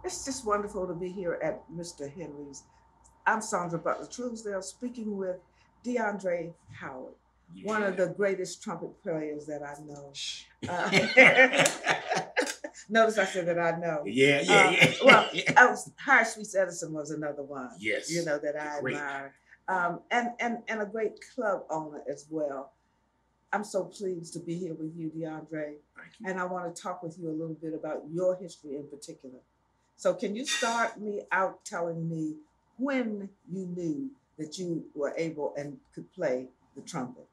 It's just wonderful to be here at Mr. Henry's. I'm Sandra Truesdale speaking with DeAndrey Howard, one of Yeah. the greatest trumpet players that I know. Yeah, Notice I said that I know. yeah, yeah. Well, Yeah. High Sweet Edison was another one. Yes. That I Great. admire. And a great club owner as well. I'm so pleased to be here with you, DeAndre, Thank you. and I want to talk with you a little bit about your history in particular. So, can you start me out telling me when you knew that you were able and could play the trumpet?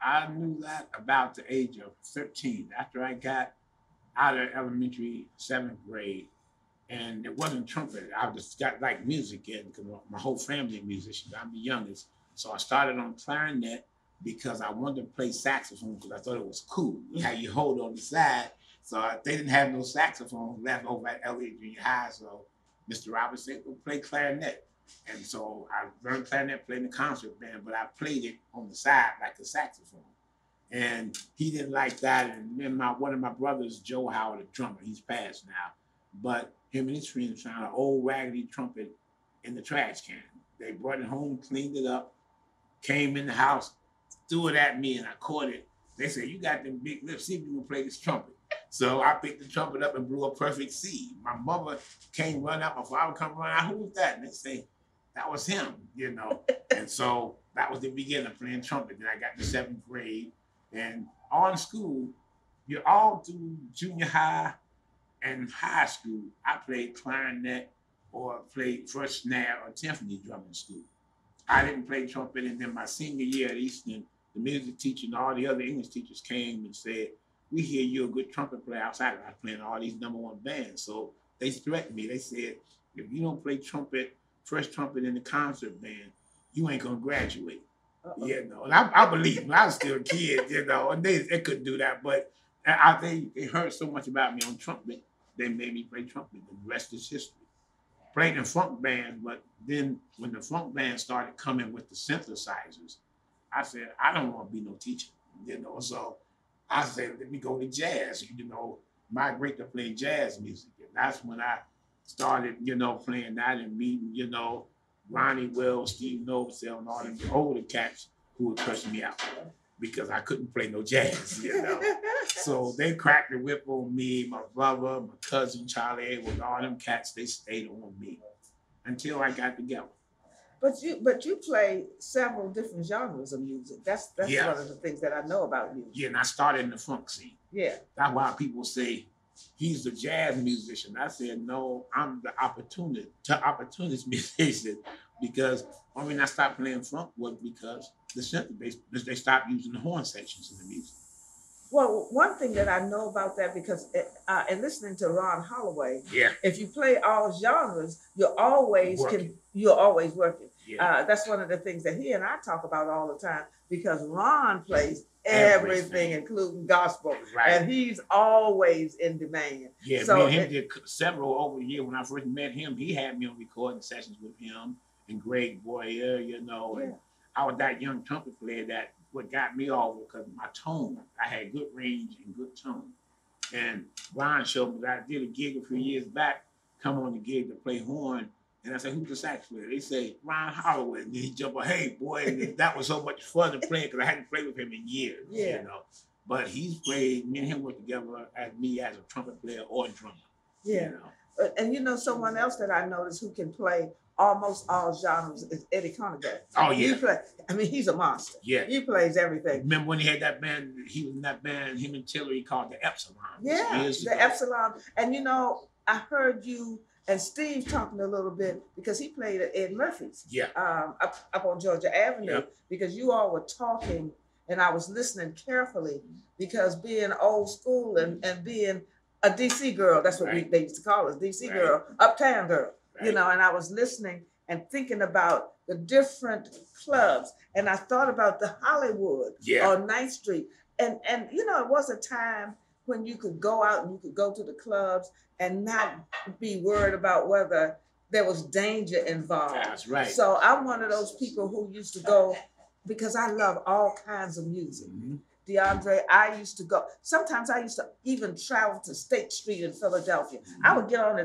I knew that about the age of 13. After I got out of elementary, seventh grade, and it wasn't trumpet. I just got like music in because my whole family is musicians. I'm the youngest, so I started on clarinet because I wanted to play saxophone because I thought it was cool. How you hold on the side. So they didn't have no saxophone left over at LA Junior High. So Mr. Roberts said, "Go play clarinet." And so I learned clarinet, played in the concert band, but I played it on the side like a saxophone. And he didn't like that. And then one of my brothers, Joe Howard, a drummer, he's passed now. But him and his friends found an old raggedy trumpet in the trash can. They brought it home, cleaned it up, came in the house, threw it at me, and I caught it. They said, "You got them big lips, see if you can play this trumpet." So I picked the trumpet up and blew a perfect C. My mother came run out, my father come run out, "Who was that?" And they say, "That was him." And so that was the beginning of playing trumpet. Then I got to seventh grade. And all in school, you're all through junior high and high school, I played clarinet or played first snare or timpani drum in school. I didn't play trumpet. And then my senior year at Easton, the music teacher and all the other English teachers came and said, "We hear you're a good trumpet player outside of us playing all these #1 bands." So they threatened me. They said, "If you don't play trumpet, first trumpet in the concert band, you ain't gonna graduate." And I believe me, I was still a kid, and they couldn't do that. But they heard so much about me on trumpet, they made me play trumpet, and the rest is history. Played in funk bands, but then when the funk band started coming with the synthesizers, I said, "I don't want to be no teacher. So I said, let me go to jazz, migrate to play jazz music. And that's when I started, playing that and meeting, Ronnie Wells, Steve Novosel, and all them older cats who would cuss me out because I couldn't play no jazz. So they cracked the whip on me, my brother, my cousin Charlie, with all them cats, they stayed on me until I got together. But you play several different genres of music. That's Yeah. one of the things that I know about you. Yeah, and I started in the funk scene. Yeah. That's why people say he's the jazz musician. I said, no, I'm the opportunist musician because when I stopped playing funk was because the synth they stopped using the horn sections in the music. Well, one thing that I know about that because in listening to Ron Holloway, Yeah. if you play all genres, you're always working. Yeah. That's one of the things that he and I talk about all the time because Ron plays everything including gospel, Right. and he's always in demand. Yeah, So me and him did several over the year. When I first met him, he had me on recording sessions with him and Greg Boyer, and I was that young trumpet player that what got me over because my tone. I had good range and good tone. And Ron showed me that I did a gig a few years back, come on the gig to play horn. And I said, "Who's the sax player?" They say, "Ron Holloway." And then he jumped up, "Hey, boy." And that was so much fun to play because I hadn't played with him in years. Yeah. But he's played, me and him worked together as a trumpet player or a drummer. Yeah. And someone else that I noticed who can play almost all genres is Eddie Conagher. Oh, yeah. He's a monster. Yeah. He plays everything. Remember when he had that band, he was in that band, him and Tillery called the Epsilon. Yeah, the Epsilon. And I heard you and Steve talking a little bit because he played at Ed Murphy's. Yeah. Up on Georgia Avenue. Yep. Because you all were talking and I was listening carefully because being old school and being a DC girl, that's what Right. they used to call us, DC Right. girl, uptown girl. Right. And I was listening and thinking about the different clubs. And I thought about the Hollywood Yeah. on 9th Street. And it was a time when you could go out and you could go to the clubs and not be worried about whether there was danger involved. That's right. So I'm one of those people who used to go because I love all kinds of music. Mhm. DeAndre, I used to go. Sometimes I used to even travel to State Street in Philadelphia. I would get on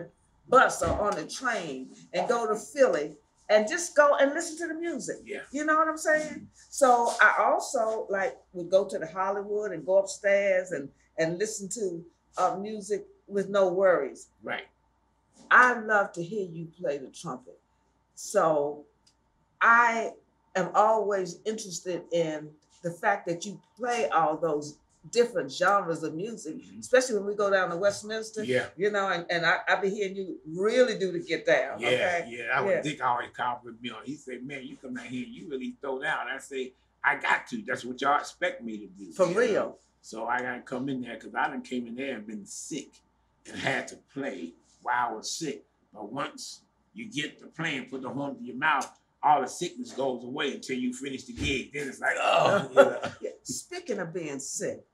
bus or on the train and go to Philly and just go and listen to the music. Yeah. You know what I'm saying? So I also like would go to the Hollywood and go upstairs and listen to music with no worries. Right. I love to hear you play the trumpet. So I am always interested in the fact that you play all those different genres of music, especially when we go down to Westminster. Yeah. You know, and I be hearing you really do the get down. Yeah, okay? yeah. I would Dick always compliment me on. He said, "Man, you come out here, you really throw down." I say, "I got to. That's what y'all expect me to do." For real. Know? So I gotta come in there because I done came in there and been sick and had to play while I was sick. But once you get the playing, put the horn to your mouth, all the sickness goes away until you finish the gig. Then it's like, oh. You know. Speaking of being sick,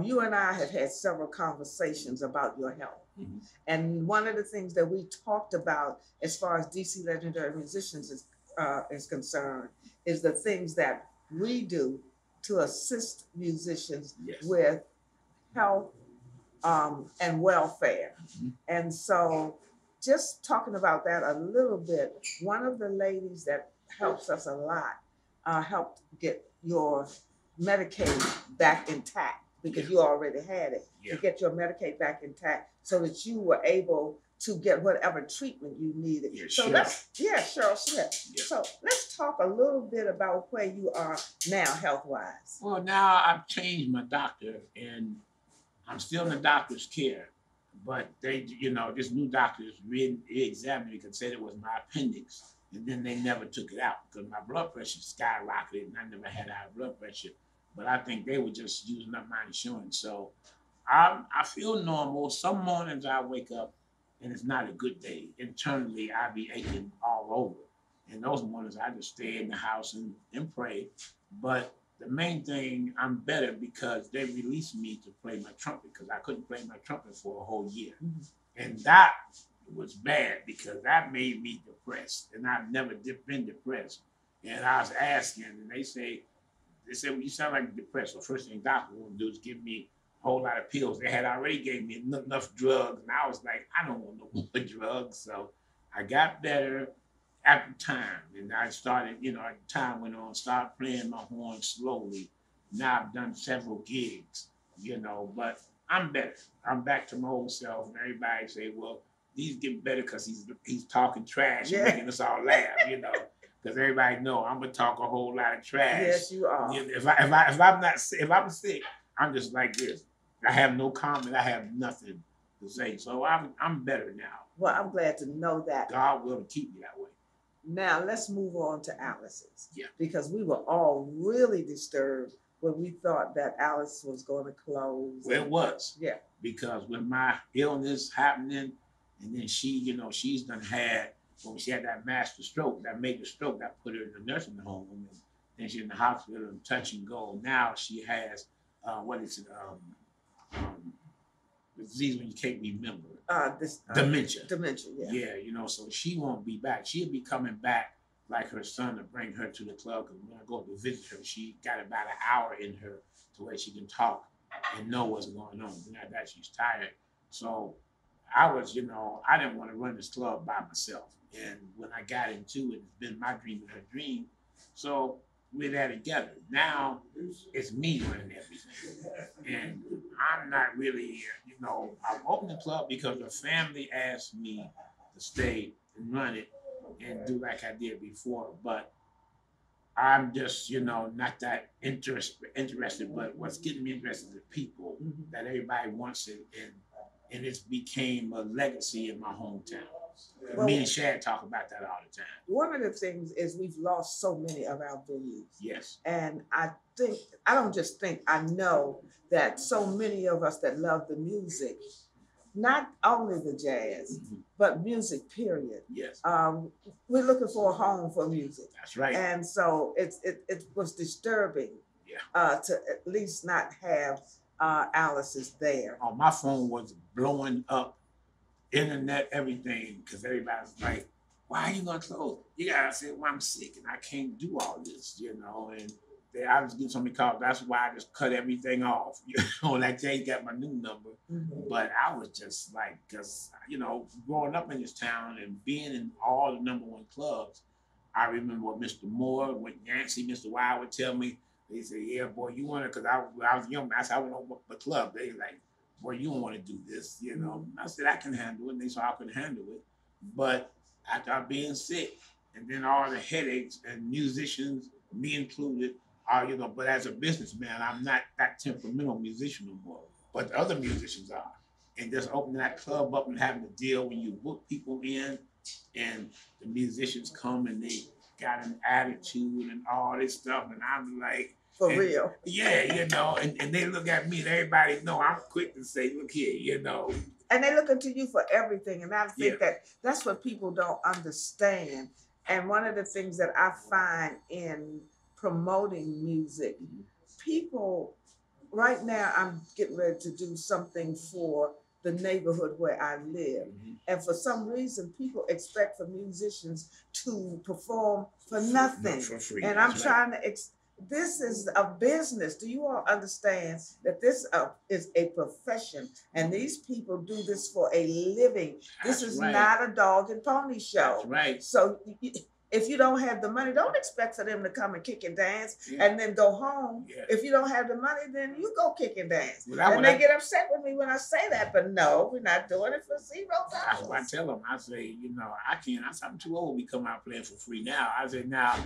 you and I have had several conversations about your health. Mm-hmm. And one of the things that we talked about as far as DC Legendary Musicians is concerned is the things that we do to assist musicians with health and welfare. Mm-hmm. And so just talking about that a little bit, one of the ladies that helps us a lot helped get your Medicaid back intact because you already had it, to get your Medicaid back intact so that you were able to get whatever treatment you needed. So Cheryl Smith. Yeah. So let's talk a little bit about where you are now health-wise. Well, now I've changed my doctor and I'm still in the doctor's care, but they, this new doctor is re-examined because said it was my appendix, and then they never took it out because my blood pressure skyrocketed and I never had high blood pressure. But I think they were just using up my insurance. So I feel normal. Some mornings I wake up and it's not a good day. Internally, I be aching all over. And those mornings I just stay in the house and pray. But the main thing, I'm better because they released me to play my trumpet because I couldn't play my trumpet for a whole year. Mm-hmm. And that was bad because that made me depressed. And I've never been depressed. And I was asking, and they said, well, you sound like depressed. So first thing doctor want to do is give me a whole lot of pills. They had already gave me enough drugs. And I was like, I don't want no more drugs. So I got better after time. And I started, as time went on, started playing my horn slowly. Now I've done several gigs, but I'm better. I'm back to my old self. And everybody say, well, he's getting better because he's talking trash and making us all laugh, Because everybody know I'm gonna talk a whole lot of trash. Yes, you are. If I'm sick, I'm just like this. I have no comment. I have nothing to say. So I'm better now. Well, I'm glad to know that. God will keep me that way. Now let's move on to Alice's. Yeah. Because we were all really disturbed when we thought that Alice was going to close. Well, it was. Yeah. Because with my illness happening, and then she, she's done had. When she had that major stroke, that put her in the nursing home, and then she's in the hospital and touch and go. Now she has, the disease when you can't remember. Dementia. Dementia, yeah. Yeah, so she won't be back. She'll be coming back like her son to bring her to the club. Because when I go to visit her, she got about an hour in her to where she can talk and know what's going on. Not that she's tired. So I was, I didn't want to run this club by myself. And when I got into it, it's been my dream and her dream. So we're there together. Now it's me running everything. And I'm not really, I opened the club because the family asked me to stay and run it and do like I did before. But I'm just, not that interested. But what's getting me interested is people, that everybody wants it. And it's became a legacy in my hometown. Well, me and Shad talk about that all the time. One of the things is we've lost so many of our venues. Yes. And I don't just think, I know that so many of us that love the music, not only the jazz, but music, period. Yes. We're looking for a home for music. That's right. And so it was disturbing to at least not have Alice's there. Oh, my phone was blowing up. Internet, everything, because everybody's like, why are you gonna close? You gotta say, well, I'm sick and I can't do all this, and I was getting something called. That's why I just cut everything off. You know, like they got my new number. But I was just like, because, you know, growing up in this town and being in all the #1 clubs, I remember what Mr. Moore, what Nancy, Mr. Wild would tell me. They say, yeah, boy, you want to, because I was young, I said, I want to open up a club. They like, boy, you don't want to do this, you know. I said, I can handle it. And they saw I could handle it. But after I being sick, and then all the headaches and musicians, me included, you know, but as a businessman, I'm not that temperamental musician no more. But the other musicians are. And just opening that club up and having to deal when you book people in and the musicians come and they got an attitude and all this stuff. And I'm like, for real. Yeah, you know, and they look at me and everybody know I'm quick to say, look here, you know. And they looking to you for everything. And I think that's what people don't understand. And one of the things that I find in promoting music, people, right now I'm getting ready to do something for the neighborhood where I live. And for some reason, people expect for musicians to perform for nothing. For free. And I'm trying to, this is a business. Do you all understand that this is a profession and these people do this for a living? This is not a dog and pony show. That's right. So if you don't have the money, don't expect for them to come and kick and dance and then go home. If you don't have the money, then you go kick and dance. And they get upset with me when I say that, but no, we're not doing it for $0. That's what I tell them. I say, you know, I can't. I'm too old to be coming out playing for free now. I say, now,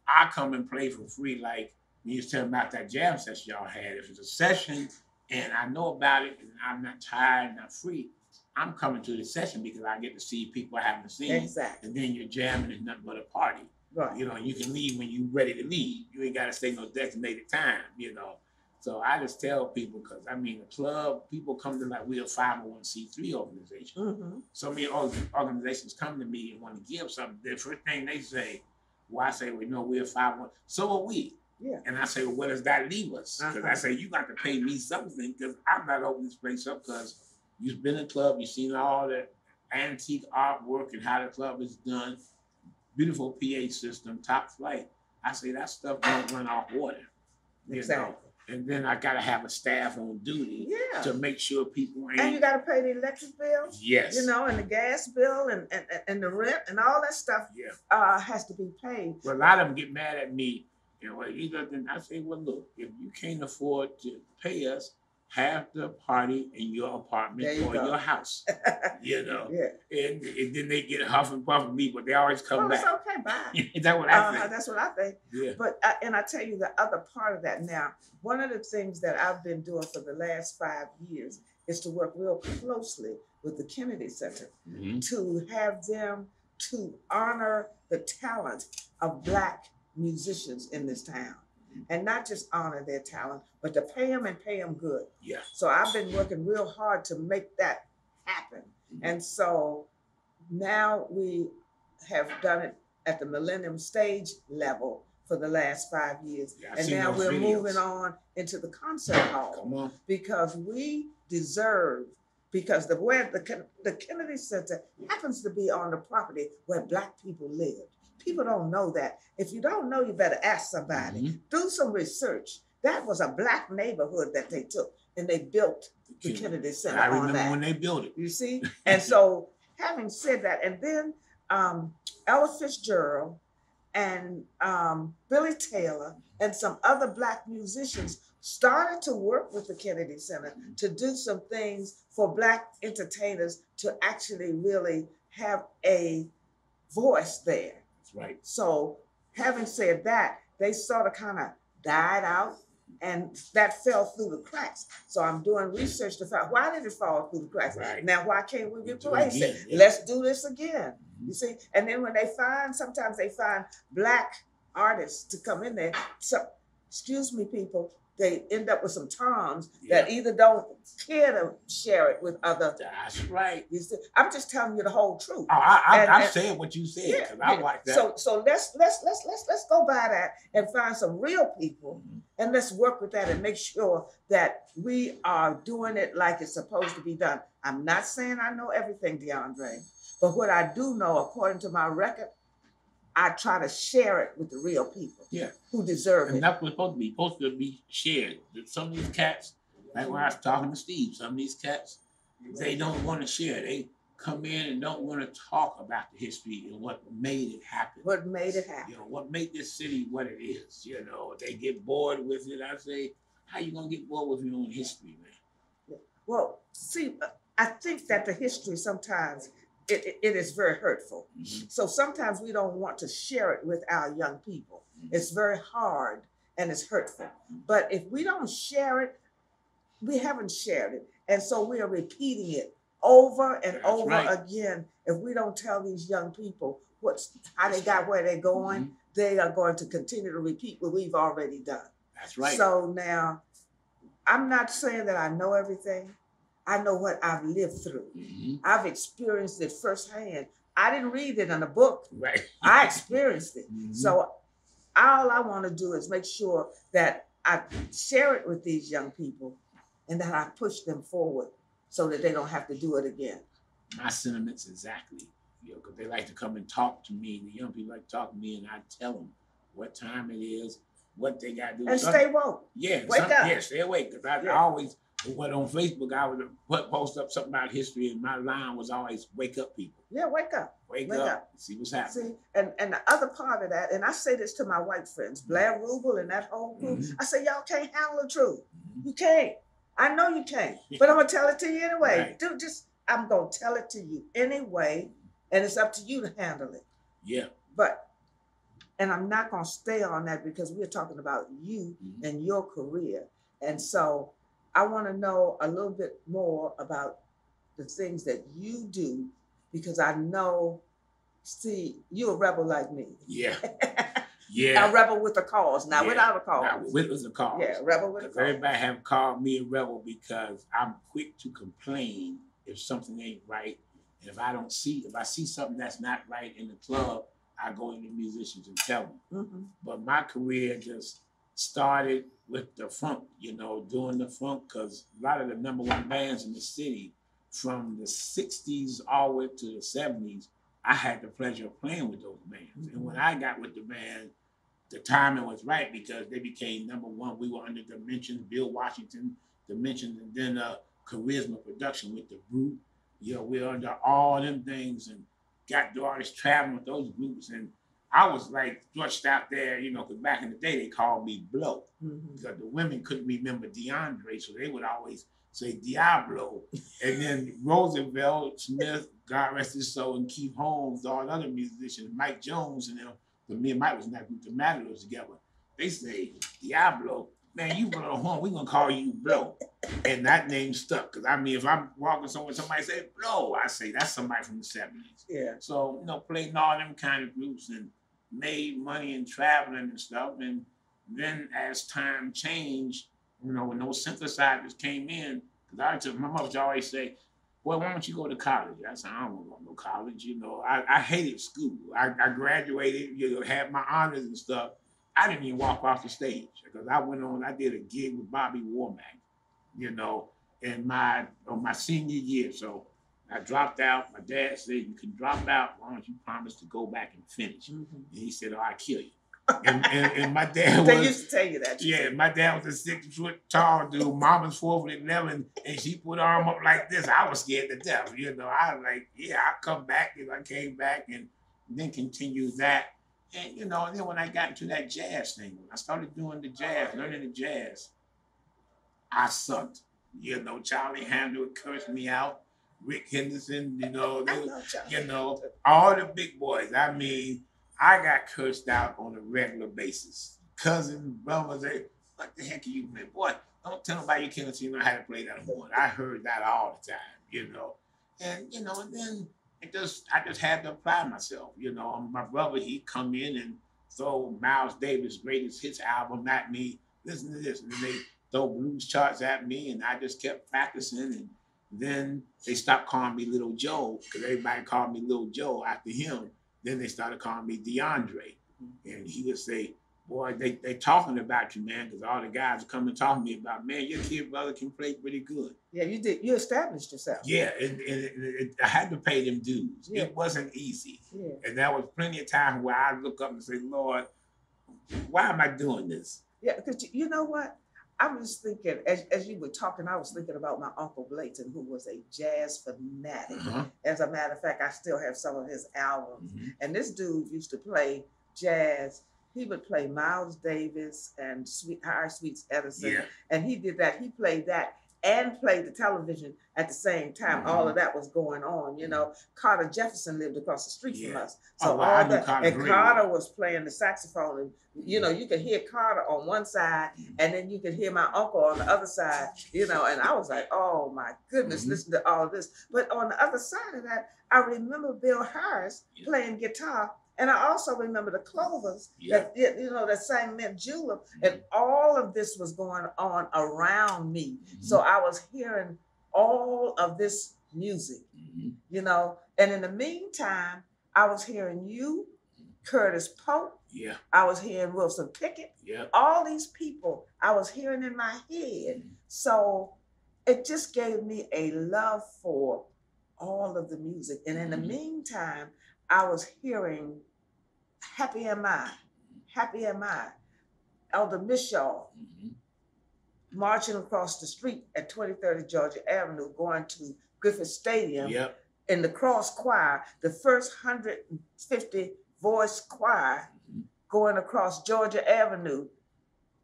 I come and play for free like when you was telling about that jam session y'all had. If it's a session and I know about it and I'm not tired, not free, I'm coming to the session because I get to see people I haven't seen. Exactly. And then you're jamming, it's nothing but a party. Right. You know, you can leave when you're ready to leave. You ain't got to stay no designated time, you know. So I just tell people, because I mean, the club, people come to like, we're a 501c3 organization. So many organizations come to me and want to give something. The first thing they say, well, I say, well, no, we're a 501. So are we. Yeah. And I say, well, where does that leave us? Because I say, you got to pay me something because I'm not opening this place up because you've been in the club, you've seen all the antique artwork and how the club is done. Beautiful PA system, top flight. I say that stuff don't run off water. Exactly. Know? And then I gotta have a staff on duty to make sure people ain't. And you gotta pay the electric bill. Yes. You know, and the gas bill and the rent and all that stuff has to be paid. Well, a lot of them get mad at me. You know, either then I say, well, look, if you can't afford to pay us, have the party in your apartment or your house, you know. And then they get huff and puff with me, but they always come back. It's okay, bye. Is that what I think? That's what I think. Yeah. But and I tell you the other part of that now. One of the things that I've been doing for the last 5 years is to work real closely with the Kennedy Center to have them to honor the talent of Black musicians in this town. And not just honor their talent, but to pay them and pay them good. Yeah. So I've been working real hard to make that happen. And so now we have done it at the Millennium Stage level for the last 5 years. And now we're moving on into the concert hall. Come on. Because we deserve, because the Kennedy Center happens to be on the property where Black people live. People don't know that. If you don't know, you better ask somebody. Do some research. That was a Black neighborhood that they took and they built the Kennedy Center on that. I remember when they built it. You see? And so having said that, and then Ella Fitzgerald and Billy Taylor and some other Black musicians started to work with the Kennedy Center to do some things for Black entertainers to actually really have a voice there. Right. So having said that, they sort of kind of died out and that fell through the cracks. So I'm doing research to find why did it fall through the cracks? Right. Now, why can't we replace it? Let's do this again. You see? And then when sometimes they find Black artists to come in there. So, excuse me, people, they end up with some toms that either don't care to share it with other. That's right. You see? I'm just telling you the whole truth. I said what you said because I like that. So let's go by that and find some real people and let's work with that and make sure that we are doing it like it's supposed to be done. I'm not saying I know everything, DeAndrey, but what I do know, according to my record, I try to share it with the real people. Yeah. Who deserve and it. that's what's supposed to be shared. Some of these cats, like when I was talking to Steve, some of these cats, they don't want to share. They come in and don't want to talk about the history and what made it happen. What made it happen. You know, what made this city what it is. You know, they get bored with it. I say, how you gonna get bored with your own history, man? Well, see, I think that the history sometimes it is very hurtful. Mm-hmm. So sometimes we don't want to share it with our young people. Mm-hmm. It's very hard and it's hurtful. Mm-hmm. But if we don't share it, we haven't shared it. And so we are repeating it over and That's over right. again. If we don't tell these young people how they got where they're going, mm-hmm. they are going to continue to repeat what we've already done. That's right. So now, I'm not saying that I know everything. I know what I've lived through. Mm-hmm. I've experienced it firsthand. I didn't read it in a book. Right. I experienced it. Mm-hmm. So all I want to do is make sure that I share it with these young people and that I push them forward so that they don't have to do it again. My sentiments exactly. You know, because they like to come and talk to me. The young people like to talk to me, and I tell them what time it is, what they got to do. And stay woke. Yeah. Wake up. Yeah, stay awake. Because I always, on Facebook, I would post up something about history, and my line was always, wake up, people. Yeah, wake up. Wake up. See what's happening. See, and the other part of that, and I say this to my white friends, Blair Rubel and that whole group, mm-hmm. I say, y'all can't handle the truth. Mm-hmm. You can't. I know you can't, but I'm going to tell it to you anyway. Right. Dude, I'm going to tell it to you anyway, and it's up to you to handle it. Yeah. And I'm not going to stay on that because we're talking about you mm-hmm. and your career. And so I want to know a little bit more about the things that you do because I know, see, you're a rebel like me. Yeah. Yeah. A rebel with a cause, not without a cause. Not with a cause. Yeah, rebel with a cause. Everybody have called me a rebel because I'm quick to complain if something ain't right. And if I see something that's not right in the club, I go into musicians and tell them. Mm-hmm. But my career just started with the funk, doing the funk, because a lot of the #1 bands in the city from the 60s all the way to the 70s, I had the pleasure of playing with those bands. Mm-hmm. And when I got with the band, the timing was right because they became #1. We were under Dimensions, Bill Washington, Dimensions, and then Charisma Production with the group. We were under all them things and got the artists traveling with those groups. And I was like thrust out there, because back in the day they called me Blow. Mm-hmm. Because the women couldn't remember DeAndrey, so they would always say Diablo. And then Roosevelt, Smith, God rest his soul, and Keith Holmes, all the other musicians, Mike Jones, and them. Me and Mike was in that group, the Matadors together. They say, Diablo, man, you blow horn, we're going to call you Blow. And that name stuck. Because, if I'm walking somewhere, somebody say, Blow, I say, that's somebody from the 70s. Yeah. So, played in all them kind of groups and made money and traveling and stuff. And then as time changed, when those synthesizers came in, because my mother would always say, well, why don't you go to college? I said, I don't want to go to college. I hated school. I graduated, had my honors and stuff. I didn't even walk off the stage because I did a gig with Bobby Womack, in my senior year. So I dropped out. My dad said, you can drop out. Why don't you promise to go back and finish? Mm-hmm. And he said, I'll kill you. And my dad they used to tell you that. Yeah, my dad was a 6-foot tall dude. Mama's 4'11", and she put her arm up like this. I was scared to death. I was like, I'll come back. And I came back and then continued that. And and then when I got into that jazz thing, when I started doing the jazz, learning the jazz, I sucked. Charlie Handel cursed me out. Rick Henderson, all the big boys. I got cursed out on a regular basis. Cousins, brothers, what the heck are you, man? Boy, don't tell nobody you can't until you know how to play that horn. I heard that all the time, And, and then I just had to apply myself. My brother, he'd come in and throw Miles Davis' greatest hits album at me. Listen to this. And then they throw blues charts at me, and I just kept practicing. And then they stopped calling me Little Joe, because everybody called me Little Joe after him. Then they started calling me DeAndrey. And he would say, boy, they talking about you, man, because all the guys are coming talking to me about, man, your kid brother can play pretty good. Yeah, you did. You established yourself. Yeah, I had to pay them dues. Yeah. It wasn't easy. Yeah. And there was plenty of times where I look up and say, Lord, why am I doing this? Yeah, because you know what? I was thinking, as you were talking, I was thinking about my Uncle Blayton, who was a jazz fanatic. As a matter of fact, I still have some of his albums. And this dude used to play jazz. He would play Miles Davis and Higher Sweets Edison. Yeah. And he did that. He played that and played the television at the same time. All of that was going on. You know, Carter Jefferson lived across the street from us. So all that, and Carter was playing the saxophone. And, you know, you could hear Carter on one side, and then you could hear my uncle on the other side, you know, and I was like, oh my goodness, listen to all of this. But on the other side of that, I remember Bill Harris playing guitar. And I also remember the Clovers that, you know, that sang Mint Julep, and all of this was going on around me. So I was hearing all of this music, you know, and in the meantime, I was hearing you, Curtis Pope. Yeah. I was hearing Wilson Pickett. Yeah. All these people I was hearing in my head. So it just gave me a love for all of the music. And in the meantime, I was hearing Happy Am I, Happy Am I, Elder Mishaw marching across the street at 2030 Georgia Avenue, going to Griffith Stadium in the cross choir, the first 150 voice choir going across Georgia Avenue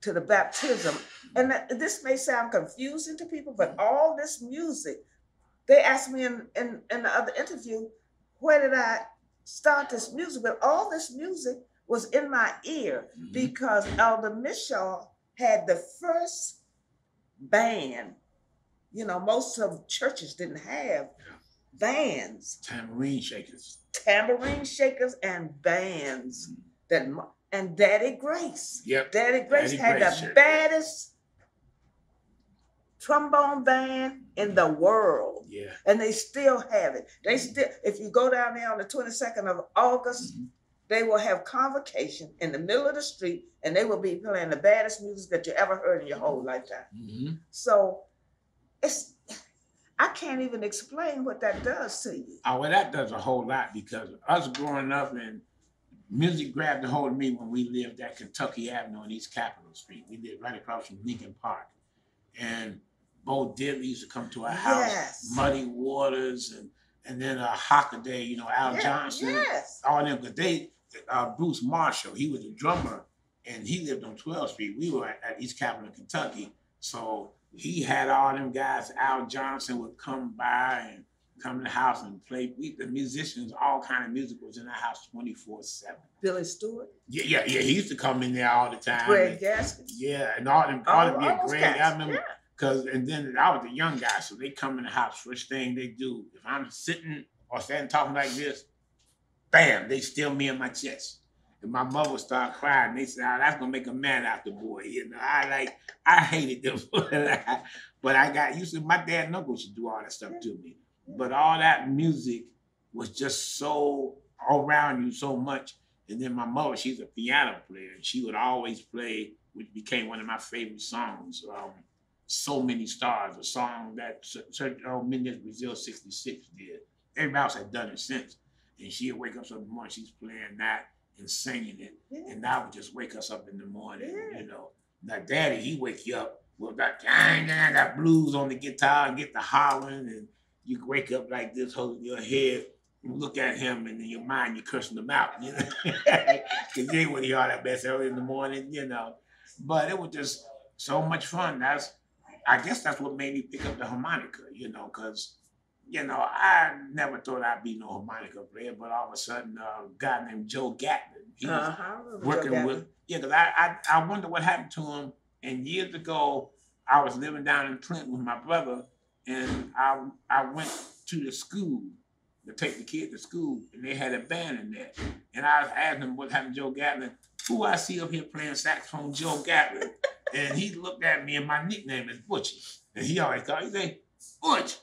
to the baptism. And this may sound confusing to people, but all this music, they asked me in the other interview, where did I start this music? But all this music was in my ear because Elder Mishaw had the first band. You know, most of churches didn't have bands. Tambourine shakers. Tambourine shakers and bands. And Daddy Grace. Yep. Daddy Grace had the baddest trombone band in the world. Yeah. And they still have it. They still, if you go down there on the 22nd of August, they will have convocation in the middle of the street, and they will be playing the baddest music that you ever heard in your whole lifetime. So I can't even explain what that does to you. Oh, well, that does a whole lot, because us growing up, and music grabbed a hold of me when we lived at Kentucky Avenue on East Capitol Street. We lived right across from Lincoln Park. And Bo Diddley used to come to our house, Muddy Waters, and then Hockaday, you know, Al Johnson, all them. Because they, Bruce Marshall, he was a drummer, and he lived on 12th Street. We were at East Capitol, Kentucky. So he had all them guys. Al Johnson would come by and come to the house and play. The musicians, all kind of music was in our house 24/7. Billy Stewart? Yeah. He used to come in there all the time. Greg Gaskins? Yeah, and all them Greg. I remember. And then I was a young guy, so they come in the house. First thing they do, if I'm sitting or standing talking like this, bam, they steal me in my chest. And my mother would start crying. They said, oh, that's gonna make a man out the boy. You know, I hated them. But I got used to, my dad and uncle should do all that stuff to me. But all that music was just so around you so much. And then my mother, she's a piano player, and she would always play, which became one of my favorite songs, So Many Stars, a song that Mendes Brazil 66 did. Everybody else had done it since. And she'd wake us up in the morning, she's playing that and singing it. And that would just wake us up in the morning, you know. Now, Daddy, he wake you up with that blues on the guitar and get the hollering, and you wake up like this, holding your head, and look at him, and in your mind, you're cursing him out, you know. Because you ain't want to hear all that mess early in the morning, you know. But it was just so much fun. I guess that's what made me pick up the harmonica, you know, because, you know, I never thought I'd be no harmonica player, but all of a sudden, a guy named Joe Gatlin, he was working with, because I wonder what happened to him. And years ago, I was living down in Clinton with my brother, and I went to the school to take the kid to school, and they had a band in there. And I was asking him what happened to Joe Gatlin. Who I see up here playing saxophone, Joe Gatlin. And he looked at me, and my nickname is Butchie. And he always called, he said, Butch.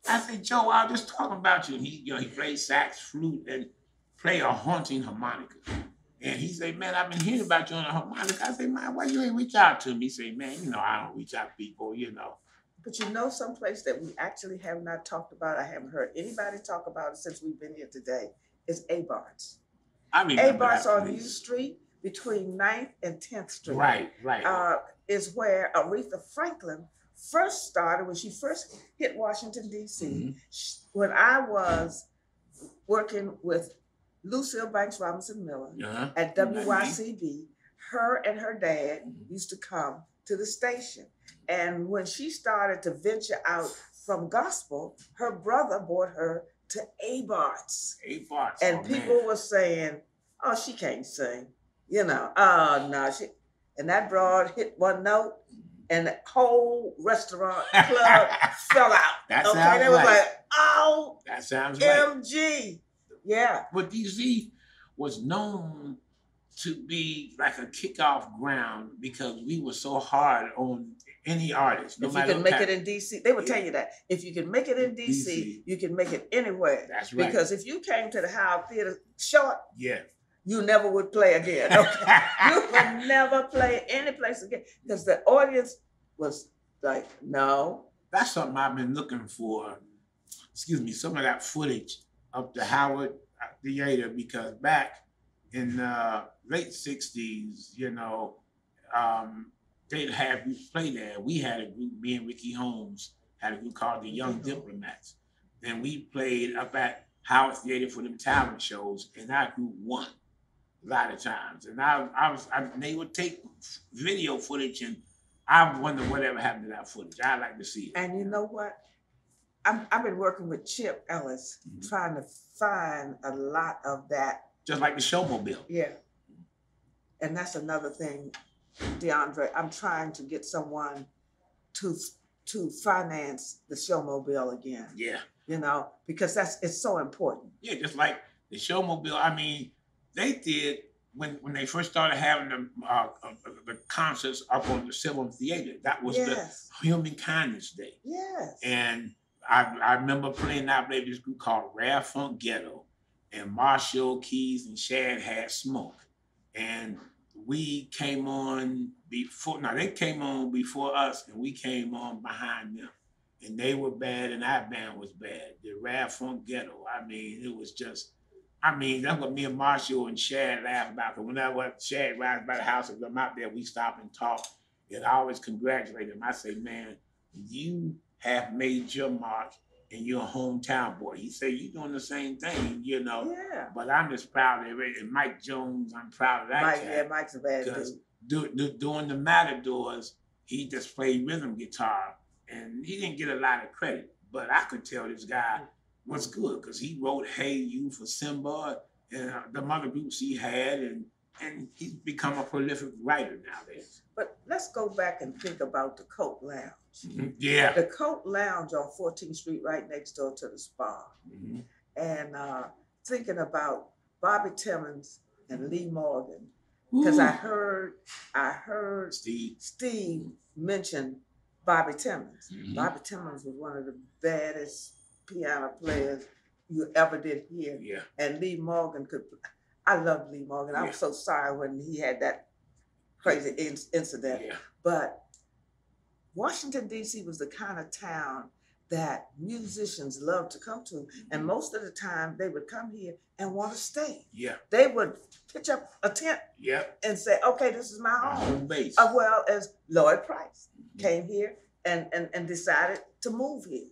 I said, Joe, I was just talking about you. And he played sax, flute, and played a haunting harmonica. And he said, man, I've been hearing about you on the harmonica. I said, man, why you ain't reach out to me? He said, man, you know, I don't reach out to people, you know. But you know, someplace that we actually have not talked about, I haven't heard anybody talk about it since we've been here today, is A-Barts. I remember A-Barts that on U Street between 9th and 10th Street. Right, right. Is where Aretha Franklin first started, when she first hit Washington, D.C. Mm-hmm. When I was working with Lucille Banks Robinson Miller at WYCB, her and her dad used to come to the station. And when she started to venture out from gospel, her brother brought her to A-Barts. A-Barts. And people were saying, oh, she can't sing. You know, oh, no. And that broad hit one note, and the whole restaurant club fell out. That sounds they was like, oh, that sounds MG. Yeah. But DC was known to be like a kickoff ground because we were so hard on any artist. No if you can make it in DC, they would tell you that. If you can make it in DC, you can make it anywhere. That's right. Because if you came to the Howard Theater short, yeah, you never would play again. Okay? You would never play any place again because the audience was like, no. That's something I've been looking for. Excuse me, some of that footage of the Howard Theater, because back in the late 60s, you know, they'd have you play there. We had a group, me and Ricky Holmes had a group called the Young Diplomats. Then we played up at Howard Theater for them talent shows, and our group won a lot of times. And they would take video footage, and I wonder whatever happened to that footage. I'd like to see it. And you know what? I've been working with Chip Ellis, trying to find a lot of that. Just like the Showmobile. Yeah. And that's another thing, DeAndrey. I'm trying to get someone to finance the Showmobile again. Yeah. You know, because it's so important. Yeah, just like the Showmobile. I mean, they did when they first started having the concerts up on the Silver Theater. That was the Human Kindness Day. Yes. And I remember playing out there this group called Rare Funk Ghetto, and Marshall, Keys, and Shad had Smoke. And we came on before, they came on before us, and we came on behind them. And they were bad, and our band was bad. The Rare Funk Ghetto. I mean, it was just, that's what me and Marshall and Shad laugh about. Because whenever Shad rides by the house and I'm out there, we stop and talk. And I always congratulate him. I say, man, you have made your mark and you're a hometown boy. He said, you're doing the same thing, you know. Yeah. But I'm just proud of it. And Mike Jones, I'm proud of that cat. Yeah, Mike's a bad dude. Doing the Matadors, he just played rhythm guitar. And he didn't get a lot of credit. But I could tell this guy was good because he wrote Hey You for Simba and the other groups he had. And he's become a prolific writer nowadays. But let's go back and think about the Coat Lounge. Yeah. The Coat Lounge on 14th Street, right next door to the spa. And thinking about Bobby Timmons and Lee Morgan, because I heard Steve mention Bobby Timmons. Bobby Timmons was one of the baddest piano players you ever did hear. Yeah. And Lee Morgan I loved Lee Morgan. I was so sorry when he had that crazy incident. Yeah. But Washington, D.C. was the kind of town that musicians loved to come to. And most of the time they would come here and want to stay. Yeah. They would pitch up a tent and say, okay, this is my home base. As well as Lloyd Price came here and decided to move here.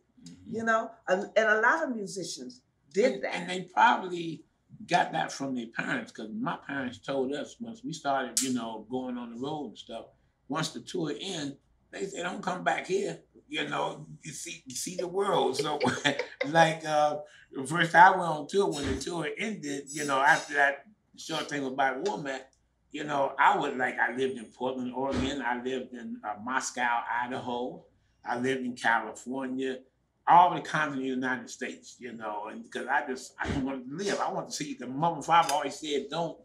You know, and a lot of musicians did that. And they probably got that from their parents, because my parents told us once we started, you know, going on the road and stuff, once the tour ended, they said, don't come back here. You know, you see the world. So like the first time I went on tour, when the tour ended, you know, after that short thing about Womack, you know, I lived in Portland, Oregon. I lived in Moscow, Idaho. I lived in California, all the continent of the United States, you know, and because I don't want to live. I want to see, the mother and father always said, don't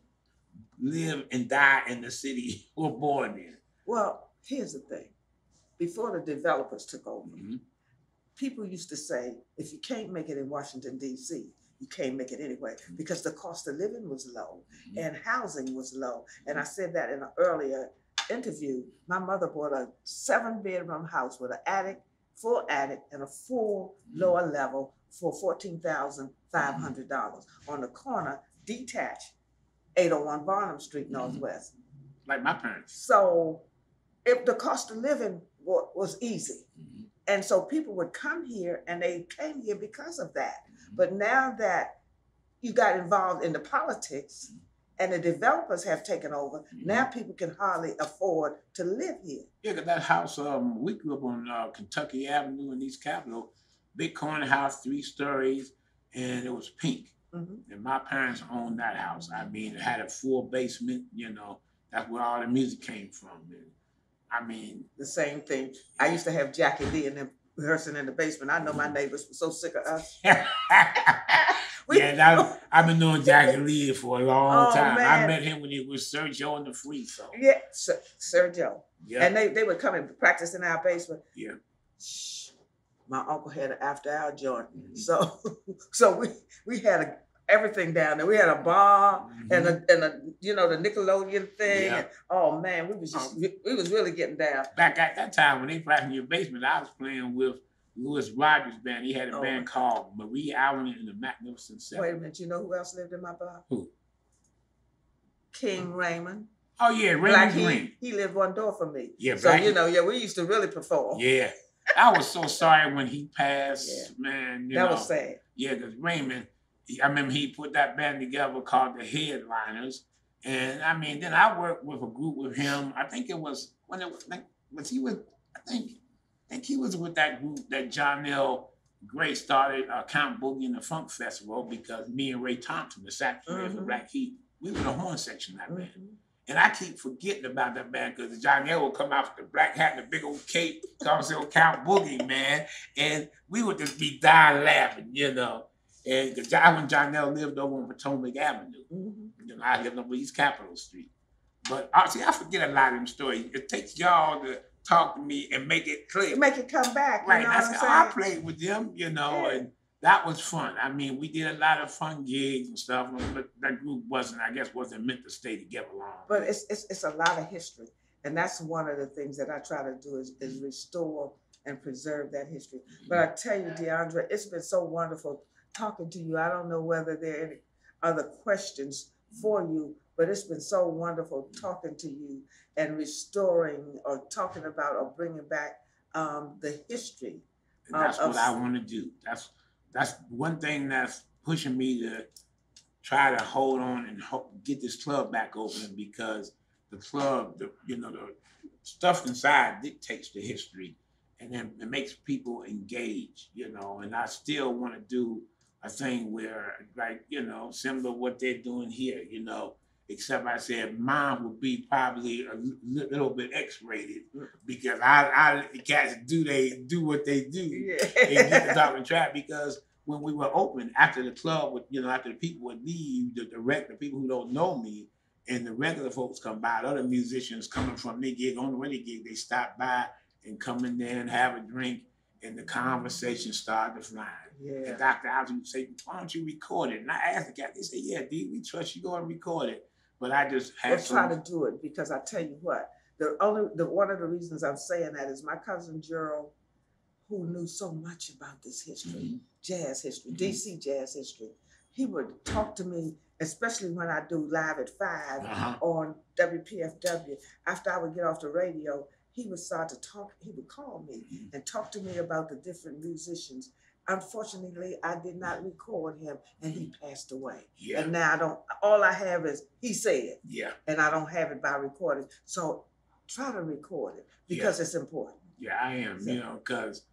live and die in the city we're born in. Well, here's the thing. Before the developers took over, people used to say, if you can't make it in Washington, D.C., you can't make it anyway because the cost of living was low and housing was low. And I said that in an earlier interview. My mother bought a 7-bedroom house with an attic, full attic, and a full lower level for $14,500 on the corner, detached, 801 Barnum Street, Northwest. Like my parents. So if the cost of living was easy. And so people would come here and they came here because of that. But now that you got involved in the politics and the developers have taken over, now people can hardly afford to live here. Yeah, because that house, we grew up on Kentucky Avenue in East Capitol, big corner house, 3 stories, and it was pink. And my parents owned that house. I mean, it had a full basement, you know, that's where all the music came from. And, I mean, the same thing. I used to have Jackie Lee and them rehearsing in the basement. I know my neighbors were so sick of us. I've been knowing Jackie Lee for a long time. Man. I met him when he was Sir Joe in the Free Throw. Yeah, Sir Joe. Yeah. And they would come and practice in our basement. Yeah. Shh. My uncle had an after-hour joint. So we had everything down there. We had a bar and a you know, the Nickelodeon thing. Yeah. And, oh man, we was really getting down. Back at that time when they practiced in your basement, I was playing with Louis Rogers' band. He had a band called Marie Allen and the Magnificent Seven. Wait a minute, you know who else lived in my bar? Who? King Raymond. Oh yeah, Raymond Green. He lived one door from me. Yeah, so you know, we used to really perform. Yeah. I was so sorry when he passed, man. That was sad. Yeah, because Raymond, I remember he put that band together called the Headliners. And I mean, then I worked with a group with him. I think it was when it was like, I think he was with that group that John L. Gray started Count Boogie and the Funk Festival because me and Ray Thompson, the sax player for Black Heat, we were the horn section of that band. And I keep forgetting about that band because John L. would come out with the black hat and the big old cape, come say Count Boogie, man. And we would just be dying laughing, you know. And when John L. lived over on Potomac Avenue, you know, I lived over East Capitol Street. But see, I forget a lot of them stories. It takes y'all to talk to me and make it clear. Make it come back. Right. You know I said, I played with them, you know, and that was fun. I mean, we did a lot of fun gigs and stuff, but that group wasn't meant to stay together long. But it's a lot of history. And that's one of the things that I try to do is restore and preserve that history. But I tell you, DeAndrey, it's been so wonderful talking to you. I don't know whether there are any other questions for you, but it's been so wonderful talking to you and restoring or talking about or bringing back the history. And that's what I want to do. That's one thing that's pushing me to try to hold on and get this club back open because the club, the stuff inside dictates the history and then it makes people engage, you know, and I still want to do a thing where, like, you know, similar to what they're doing here, you know, except I said mine would be probably a little bit X-rated because I cats do what they do and get the talking track because when we were open after the club would, you know, after the people would leave, the people who don't know me and the regular folks come by, the other musicians coming from their gig, on the way they gig, they stop by and come in there and have a drink and the conversation started to fly. Yeah. And Dr. Alger would say, why don't you record it? And I asked the guy, they said, yeah, D, we trust you, go and record it. But I just had to try to do it because I tell you what, one of the reasons I'm saying that is my cousin Gerald, who knew so much about this history, jazz history, DC jazz history. He would talk to me, especially when I do Live at 5 on WPFW. After I would get off the radio, he would start to talk, he would call me and talk to me about the different musicians. Unfortunately, I did not record him and he passed away. Yeah. And now all I have is he said. Yeah. And I don't have it by recording. So try to record it because it's important. Yeah, I am, you know, because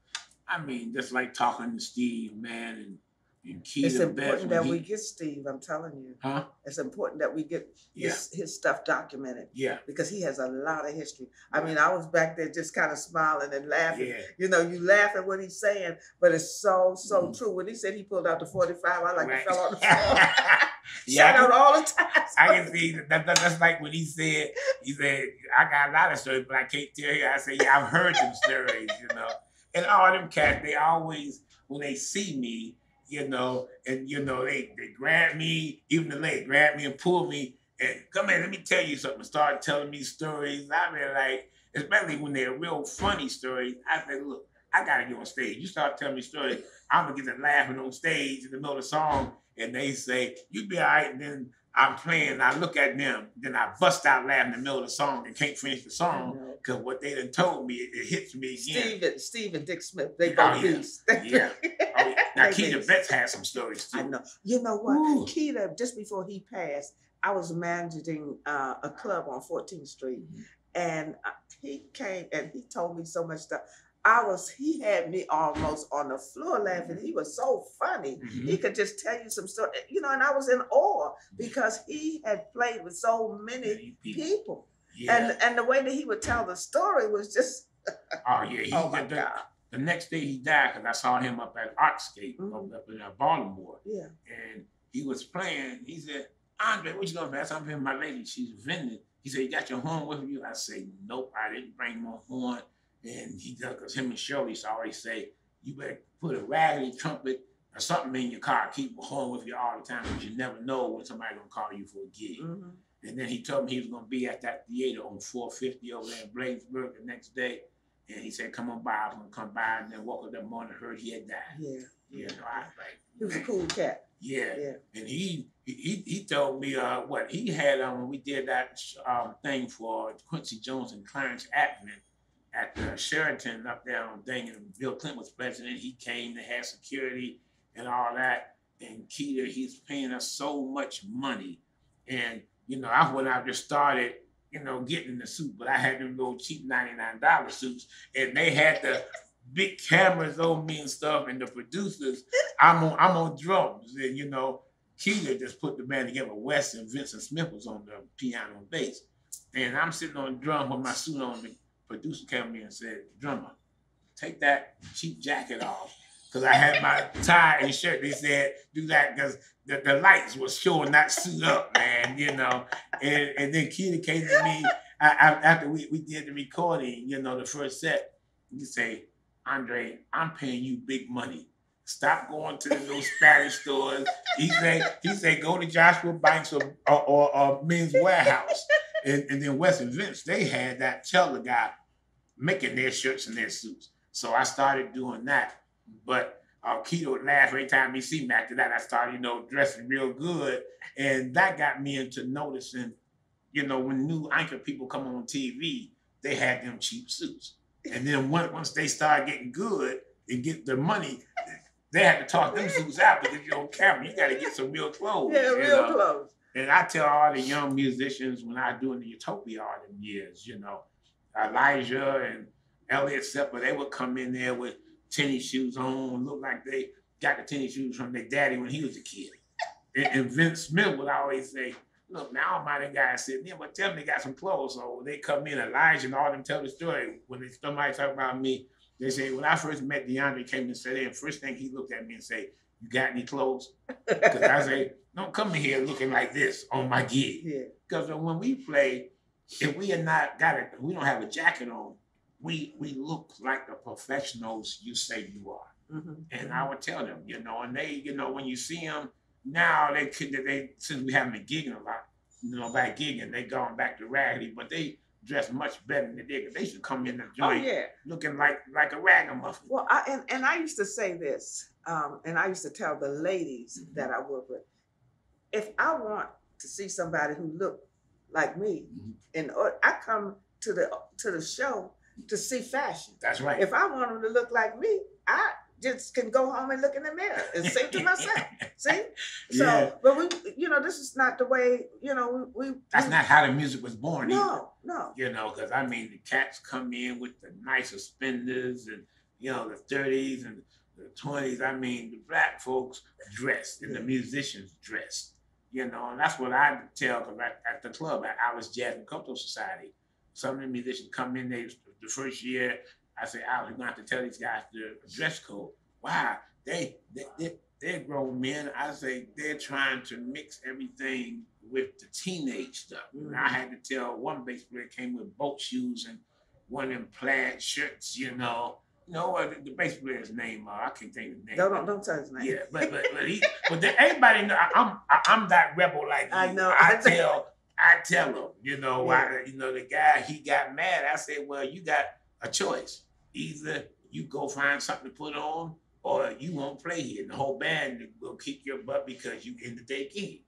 I mean, just like talking to Steve, man, and Keith. It's important that we get Steve, I'm telling you. Huh? It's important that we get his stuff documented. Yeah. Because he has a lot of history. I mean, I was back there just kind of smiling and laughing. Yeah. You know, you laugh at what he's saying, but it's so true. When he said he pulled out the 45, I fell on the floor. Shout out all the time. I can see that's like when he said, I got a lot of stories, but I can't tell you. I say, yeah, I've heard them stories, you know. And all them cats, they always, when they see me, you know, and you know, they grabbed me, even the lady grabbed me and pulled me and come here, let me tell you something. Started telling me stories. I mean, like, especially when they're real funny stories. I said, look, I gotta get on stage. You start telling me stories, I'm gonna get to laughing on stage in the middle of the song, and they say, you be all right, and then I'm playing, and I look at them, then I bust out laughing in the middle of the song and can't finish the song because what they done told me, it hits me again. Steve and Dick Smith, they both beasts. Yeah. Oh, yeah. Now, Keita Betts had some stories too. I know. You know what? Ooh. Keita, just before he passed, I was managing a club on 14th Street, and he came and he told me so much stuff. He had me almost on the floor laughing. He was so funny. He could just tell you some story, you know, and I was in awe because he had played with so many people. Yeah. And the way that he would tell the story was just, oh yeah, oh my God. The next day he died because I saw him up at Artscape up in Baltimore. Yeah. And he was playing. He said, Andre, what you gonna pass? I'm here, my lady, she's vending. He said, you got your horn with you? I say, nope, I didn't bring my horn. And he does, because him and Shirley used to always say, you better put a raggedy trumpet or something in your car. Keep a horn with you all the time because you never know when somebody's going to call you for a gig. And then he told me he was going to be at that theater on 450 over there in Bladensburg the next day. And he said, come on by. I was going to come by. And then woke up that morning and heard he had died. Yeah. You know, I was like, he was a cool cat. Yeah. And he told me what he had when we did that thing for Quincy Jones and Clarence Atman at the Sheraton up there on thing, and Bill Clinton was president. He came, they had security and all that. And Keita, he's paying us so much money. And, you know, when I just started, you know, getting in the suit, but I had them little cheap $99 suits, and they had the big cameras on me and stuff, and the producers, I'm on drums, and, you know, Keita just put the band together. Wes and Vincent Smith was on the piano and bass. And I'm sitting on the drum with my suit on. The producer came to me and said, drummer, take that cheap jacket off. Because I had my tie and shirt. They said, do that because the lights was showing that suit up, man, you know. And then Keita came to me after we did the recording, you know, the first set. He say, Andre, I'm paying you big money. Stop going to the little Spanish stores. He say, go to Joshua Banks or Men's Warehouse. And then Wes and Vince, they had that Teller guy making their shirts and their suits. So I started doing that. But Keita would laugh every time he see me. After that, I started, you know, dressing real good. And that got me into noticing, you know, when new anchor people come on TV, they had them cheap suits. And then once they started getting good and get their money, they had to toss them suits out because you're on camera. You got to get some real clothes. Yeah, real clothes. And I tell all the young musicians when I was doing the Utopia all them years, you know, Elijah and Elliot Sepper, they would come in there with tennis shoes on, look like they got the tennis shoes from their daddy when he was a kid. And Vince Smith would always say, look, now all my guys sitting there, but tell them they got some clothes. So when they come in, Elijah and all them tell the story. When somebody talk about me, they say, when I first met DeAndrey, came and said, and first thing he looked at me and say, you got any clothes? Because I say, don't come in here looking like this on my gig. Because when we play, if we are not got it, we don't have a jacket on, we look like the professionals you say you are. And I would tell them, you know, and they, you know, when you see them now, they since we haven't been gigging a lot, you know, back gigging, they gone back to raggedy, but they dress much better than they did. They should come in the joint looking like a ragamuffin. Well, I used to say this, and I used to tell the ladies that I work with, if I want to see somebody who look like me, and I come to the show to see fashion. That's right. If I want them to look like me, I just can go home and look in the mirror and say to myself, see? So, but we, you know, this is not the way, you know, That's not how the music was born either. No. You know, because I mean, the cats come in with the nice suspenders and, you know, the 30s and the 20s. I mean, the black folks dressed and the musicians dressed, you know, and that's what I tell, because at the club, at Alice Jazz and Cultural Society, some of the musicians come in, the first year, I say, Al, you're going to have to tell these guys the dress code. Wow, they're grown men. I say, they're trying to mix everything with the teenage stuff. I had to tell one bass player came with boat shoes and one of them plaid shirts, you know, you know, the bass player's name, I can't think of his name. Don't tell his name. Yeah, but everybody know I'm that rebel like you. I know. I tell him, you know, Yeah. the guy, he got mad. I said, well, you got a choice. Either you go find something to put on, or you won't play here. And the whole band will kick your butt because you in the day gig.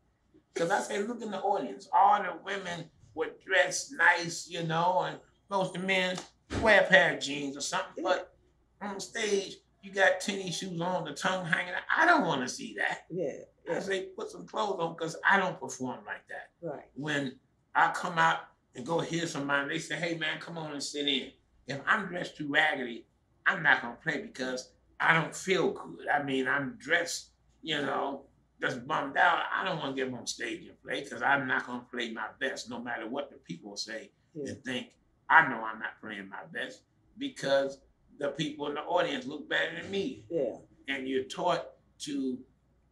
Because I said, look in the audience. All the women were dressed nice, you know, and most of the men wear a pair of jeans or something. But on stage, you got tennis shoes on, the tongue hanging out. I don't want to see that. Yeah. I say, put some clothes on, because I don't perform like that. Right. When I come out and go hear somebody, they say, hey, man, come on and sit in. If I'm dressed too raggedy, I'm not going to play because I don't feel good. I mean, I'm dressed, you know, just bummed out. I don't want to get on stage and play because I'm not going to play my best, no matter what the people say and think. I know I'm not playing my best because the people in the audience look better than me. Yeah. And you're taught to,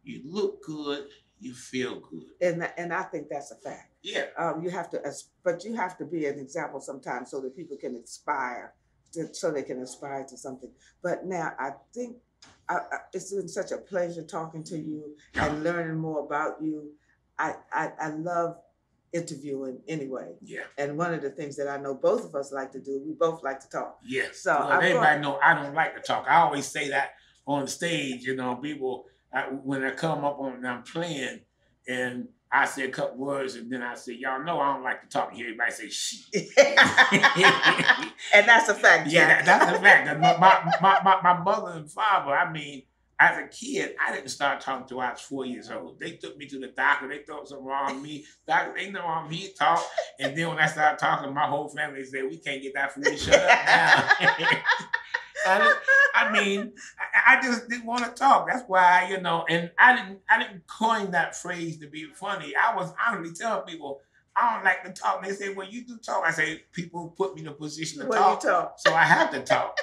you look good, you feel good. And I think that's a fact. Yeah. You have to, but you have to be an example sometimes so that people can aspire, so they can aspire to something. But now I think it's been such a pleasure talking to you and learning more about you. I love interviewing anyway. Yeah. And one of the things that I know both of us like to do, we both like to talk. Yes. So well, everybody know I don't like to talk. I always say that on stage, you know, people, when I come up on and I'm playing and I say a couple words and then I say, y'all know I don't like to talk. Here everybody say shit. And that's a fact, Jack. Yeah, that's a fact. My mother and father, I mean, as a kid, I didn't start talking till I was 4 years old. They took me to the doctor. They thought something wrong with me. Doctor, they know I'm me talk. And then when I started talking, my whole family said, we can't get that fool to shut up now. I mean, I just didn't want to talk. That's why, you know, and I didn't coin that phrase to be funny. I was honestly telling people, I don't like to talk. And they say, well, you do talk. I say, people put me in a position to talk, so I have to talk.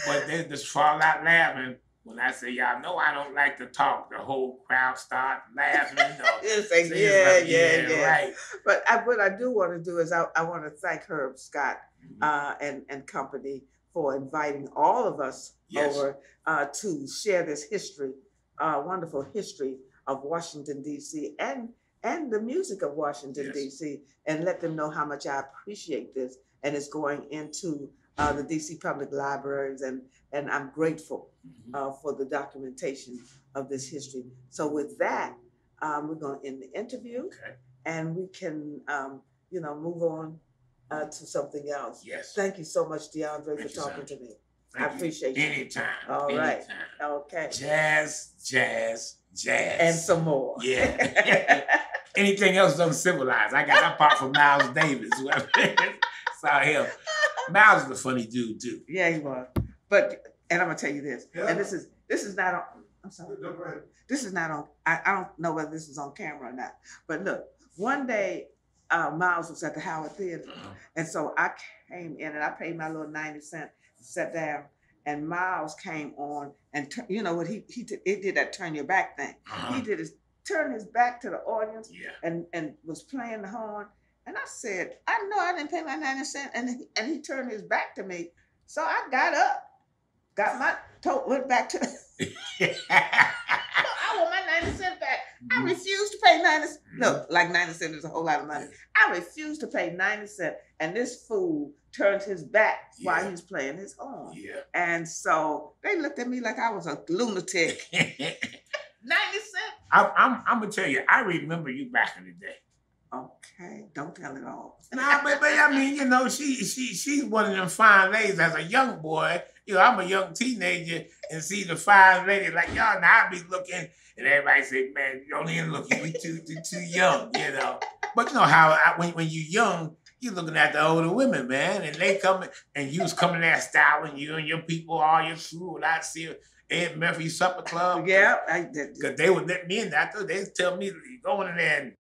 But they just fall out laughing when I say, y'all know I don't like to talk. The whole crowd start laughing. Yeah. Right. But what I do want to do is I want to thank Herb Scott and company for inviting all of us over to share this history, wonderful history of Washington, D.C. and the music of Washington, D.C. and let them know how much I appreciate this. And it's going into the D.C. Public Libraries, and I'm grateful for the documentation of this history. So with that, we're going to end the interview, and we can, move on to something else. Yes. Thank you so much, DeAndrey, for talking to me. I appreciate you. Anytime. All right. Okay. Jazz. And some more. Yeah. Anything else is uncivilized. I got that part from Miles Davis. Saw him. Miles is a funny dude too. Yeah, he was. And I'm gonna tell you this. And this is not on. I'm sorry. No, go ahead. This is not on. I don't know whether this is on camera or not. But look, one day Miles was at the Howard Theater, and so I came in and I paid my little 90 cents, sat down, and Miles came on, and you know what he did? He did that turn your back thing. He did is turn his back to the audience, and was playing the horn. And I said, I know I didn't pay my 90 cents, and he turned his back to me. So I got up, got my went back to I want my 90 cents back. I refuse to pay 90 cents. Look, like 90 cents is a whole lot of money. I refuse to pay 90 cents. And this fool turned his back while he was playing his horn. And so they looked at me like I was a lunatic. 90 cents? I'm gonna tell you, I remember you back in the day. Okay, don't tell it all. Nah, but I mean, you know, she's one of them fine ladies. As a young boy, you know, I'm a young teenager, and see the fine lady like y'all. Now I be looking, and everybody say, "Man, you don't even look. You too young," you know. But you know how when you're young, you're looking at the older women, man, and they come and you was coming there styling you and your people, all your crew, and I see Ed Murphy Supper Club. Yeah, I did. Because they would let me in that. They tell me, go in there and